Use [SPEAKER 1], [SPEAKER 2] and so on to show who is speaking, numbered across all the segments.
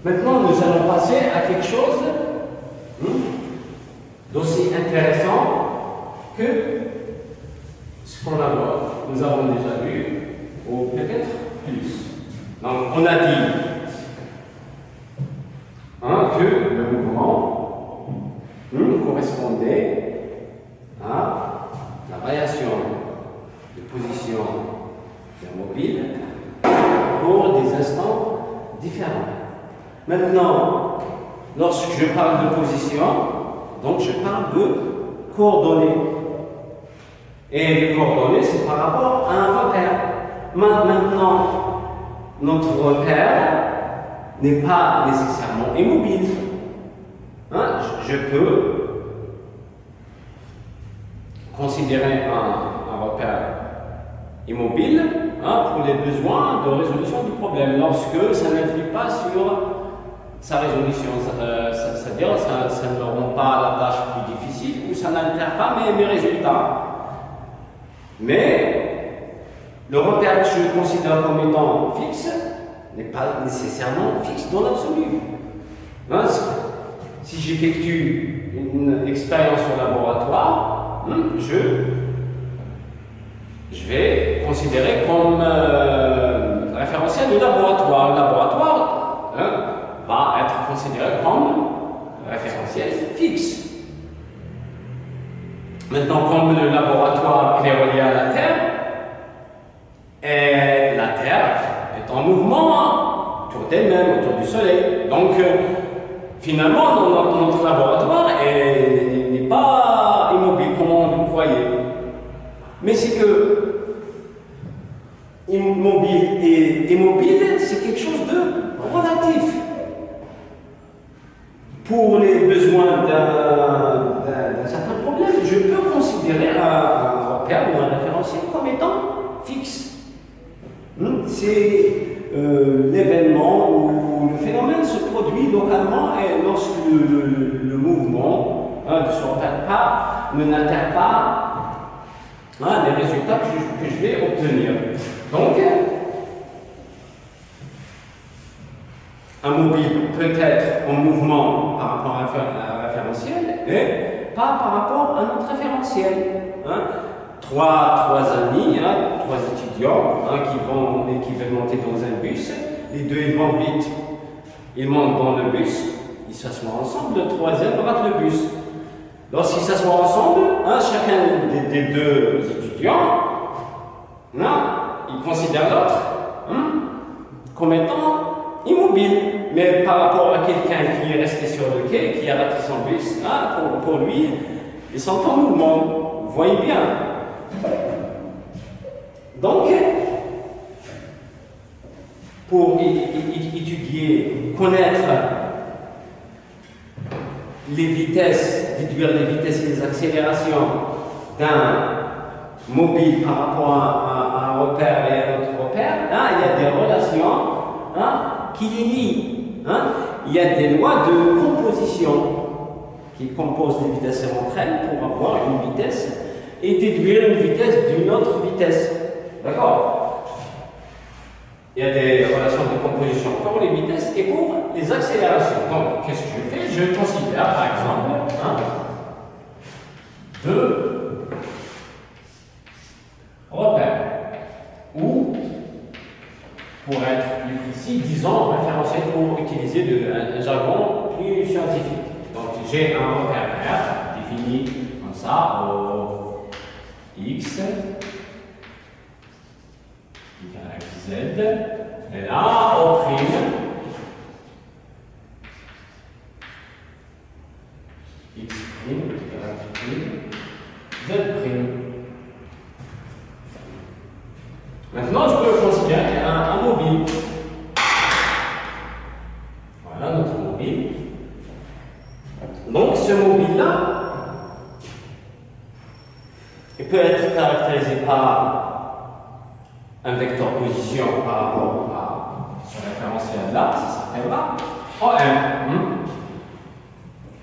[SPEAKER 1] Maintenant, nous allons passer à quelque chose d'aussi intéressant que ce qu'on nous avons déjà vu, ou peut-être plus. Donc, on a dit que le mouvement correspondait à la variation de position d'un mobile pour des instants différents. Maintenant, lorsque je parle de position, donc je parle de coordonnées. Et les coordonnées, c'est par rapport à un repère. Maintenant, notre repère n'est pas nécessairement immobile. Je peux considérer un repère immobile pour les besoins de résolution du problème, lorsque ça n'influe pas sur sa résolution, c'est-à-dire ça ne rend pas la tâche plus difficile ou ça n'altère pas mes résultats. Mais le repère que je considère comme étant fixe n'est pas nécessairement fixe dans l'absolu. Si j'effectue une expérience au laboratoire, je vais considérer comme référentiel le laboratoire. Le laboratoire va être considéré comme référentiel fixe. Maintenant, comme le laboratoire est relié à la Terre, et la Terre est en mouvement autour d'elle-même, autour du Soleil. Donc, finalement, notre laboratoire n'est pas immobile, comme vous le voyez. Mais c'est que immobile et immobile, c'est quelque chose de relatif. Pour les besoins d'un certain problème, je peux considérer un repère ou un référentiel comme étant fixe. C'est l'événement où le phénomène se produit localement et lorsque le mouvement de ce repère n'altère pas les résultats que je vais obtenir. Donc, un mobile peut être en mouvement par rapport à un référentiel et pas par rapport à notre référentiel. Trois amis, trois étudiants qui veulent monter dans un bus. Les deux ils vont vite, ils montent dans le bus, ils s'assoient ensemble, le troisième rate le bus. Lorsqu'ils s'assoient ensemble, chacun des deux étudiants, il considère l'autre comme étant immobile. Mais par rapport à quelqu'un qui est resté sur le quai, qui a raté son bus, pour lui, ils sont en mouvement. Vous voyez bien. Donc, pour étudier, connaître les vitesses, déduire les vitesses et les accélérations d'un mobile par rapport à un repère et à un autre repère, il y a des relations qui les lient. Il y a des lois de composition qui composent les vitesses entre elles pour avoir une vitesse et déduire une vitesse d'une autre vitesse. D'accord? Il y a des relations de composition pour les vitesses et pour les accélérations. Donc, qu'est-ce que je fais? Je considère, par exemple, deux repères. Ou, pour être plus précis, disons référentiel pour utiliser un jargon plus scientifique. Donc, j'ai un repère R défini comme ça, au X, Y, Z, et là, au prime, X prime, Y prime, Z prime. Maintenant, je peux considérer un mobile. Voilà notre mobile. Donc, ce mobile-là, il peut être caractérisé par un vecteur position par rapport à ce référentiel-là, ça s'appellera OM.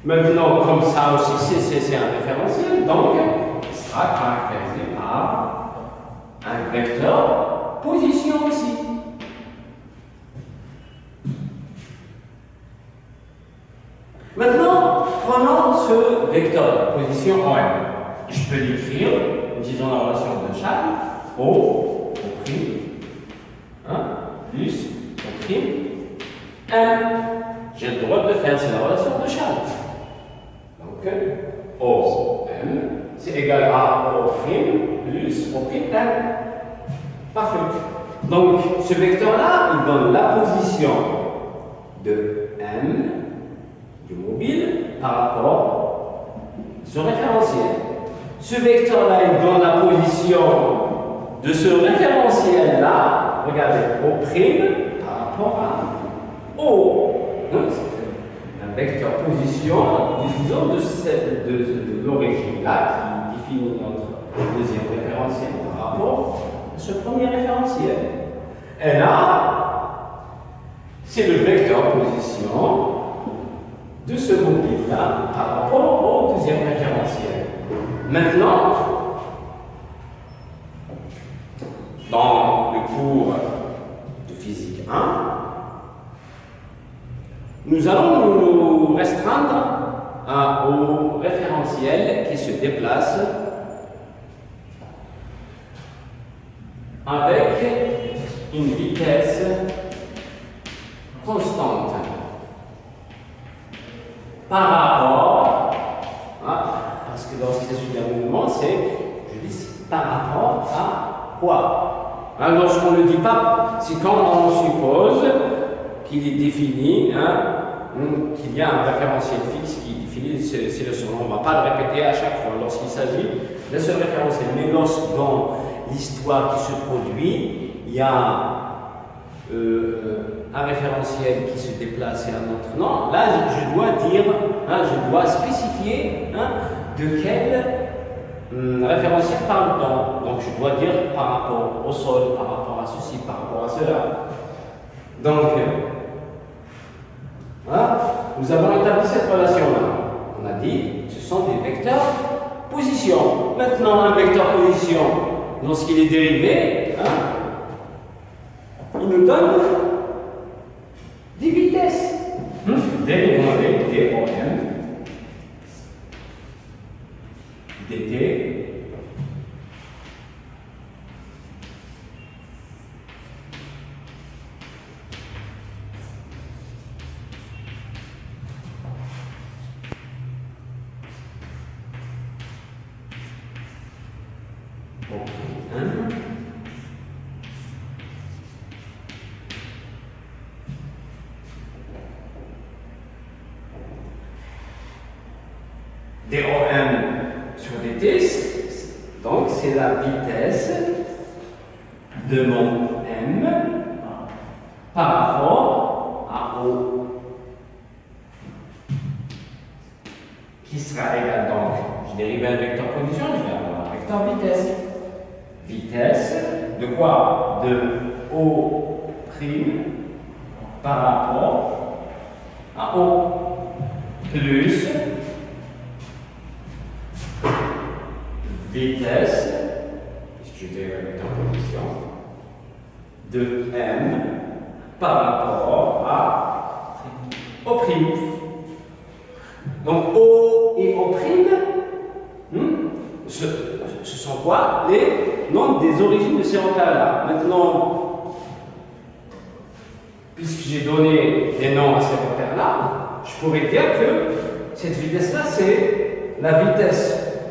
[SPEAKER 1] Maintenant, comme ça aussi, c'est un référentiel, donc il sera caractérisé par un vecteur position aussi. ce vecteur de position en M. Je peux l'écrire, disons la relation de Charles, O, O', hein, plus O', M. J'ai le droit de le faire, c'est la relation de Charles. Donc, O, M, c'est égal à O' plus O' M. Parfait. Donc, ce vecteur-là, il donne la position de M, du mobile, par rapport à ce référentiel. Ce vecteur-là, il donne la position de ce référentiel-là, regardez, O' par rapport à O. C'est un vecteur position diffusion de l'origine-là qui définit notre deuxième référentiel par rapport à ce premier référentiel. Et là, c'est le vecteur position de ce mobile-là par rapport au deuxième référentiel. Maintenant, dans le cours de physique 1, nous allons nous restreindre au référentiel qui se déplace avec une vitesse constante par rapport, parce que lorsqu'il s'agit d'un mouvement, c'est, je dis, par rapport à quoi? Lorsqu'on ne le dit pas, c'est quand on suppose qu'il est défini, qu'il y a un référentiel fixe qui définit ces leçons. On ne va pas le répéter à chaque fois lorsqu'il s'agit d'un seul référentiel. Mais lorsque dans l'histoire qui se produit, il y a un référentiel qui se déplace et un autre non, là je dois dire, je dois spécifier de quel référentiel parle-t-on. Donc je dois dire par rapport au sol, par rapport à ceci, par rapport à cela. Donc, nous avons établi cette relation-là. On a dit, ce sont des vecteurs position. Maintenant, un vecteur position, lorsqu'il est dérivé, il nous donne des vitesses. Dérivons avec dOm, dt, dOm sur dt, donc c'est la vitesse de mon m par rapport à O, qui sera égal, donc je dérive un vecteur position, je vais avoir un vecteur vitesse. Vitesse de quoi? De O' par rapport à O plus vitesse, puisque je dérive un vecteur position, de M par rapport à O'. Donc O et O', ce sont quoi? Les noms des origines de ces repères-là. Maintenant, puisque j'ai donné les noms à ces repères-là, je pourrais dire que cette vitesse-là, c'est la vitesse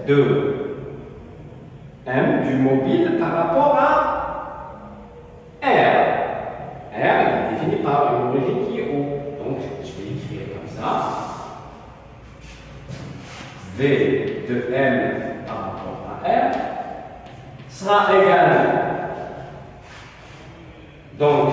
[SPEAKER 1] de M du mobile par rapport à R. R est défini par une origine qui est O. Donc, je vais écrire comme ça. V de M par rapport à R sera égal, donc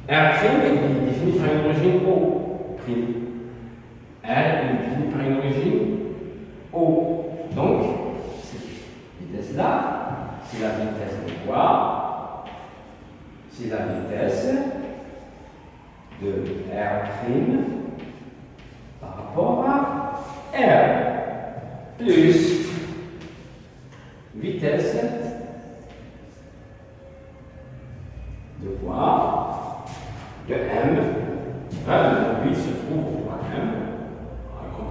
[SPEAKER 1] R' est défini par une origine O'. R est défini par une origine O. Donc, cette vitesse-là, c'est la vitesse de quoi? C'est la vitesse de R' par rapport à R, plus vitesse de quoi? De M. Le mobile se trouve au point M. Comme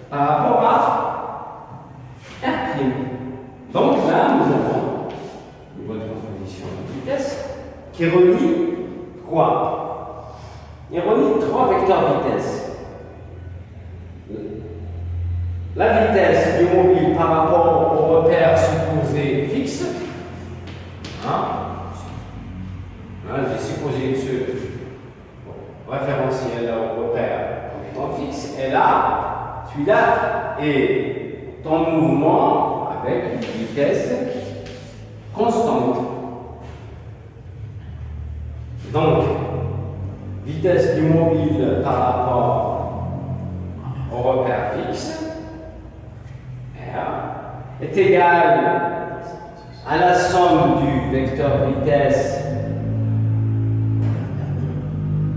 [SPEAKER 1] par rapport à R'. Donc là, nous avons une voie de composition de vitesse qui relie quoi? Il relie trois vecteurs vitesse. La vitesse du mobile par rapport au repère supposé fixe. J'ai supposé ce référentiel au repère comme étant fixe. Et là, celui-là est en mouvement avec une vitesse constante. Donc, vitesse du mobile par rapport au repère fixe R est égale à la somme du vecteur vitesse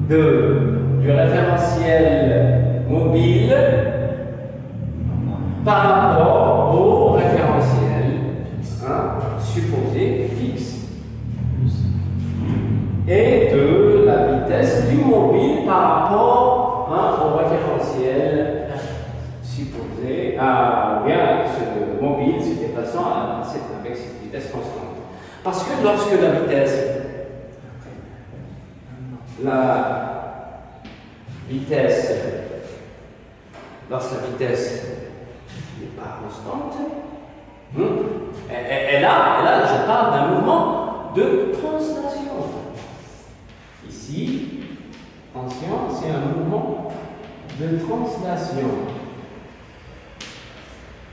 [SPEAKER 1] du référentiel mobile par rapport au référentiel supposé fixe et de la vitesse du mobile par rapport au référentiel supposé bien avec ce mobile se déplaçant avec cette vitesse constante. Parce que lorsque la vitesse n'est pas constante, et là, je parle d'un mouvement de translation. Ici, attention, c'est un mouvement de translation.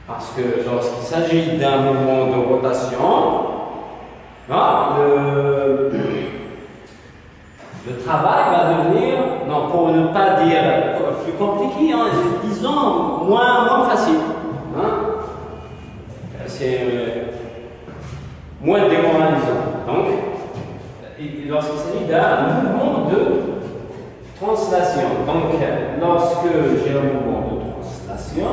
[SPEAKER 1] Parce que lorsqu'il s'agit d'un mouvement de rotation, le travail va devenir, non, pour ne pas dire plus compliqué, disons moins facile. C'est moins démoralisant. Donc, lorsqu'il s'agit d'un mouvement de translation, donc lorsque j'ai un mouvement de translation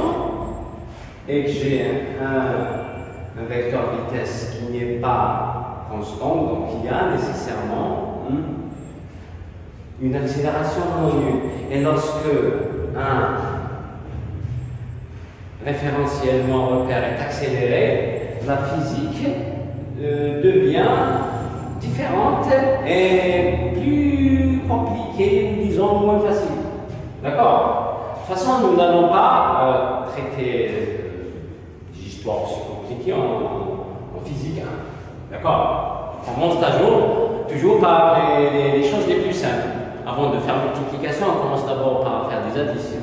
[SPEAKER 1] et que j'ai un vecteur vitesse qui n'est pas constant, donc il y a nécessairement une accélération non-nulle. Et lorsque un référentiel non repère est accéléré, la physique devient différente et plus compliquée, disons moins facile. D'accord? De toute façon, nous n'allons pas traiter des histoires aussi compliquées en physique. D'accord? On commence toujours par les choses les plus simples. Avant de faire multiplication, on commence d'abord par faire des additions.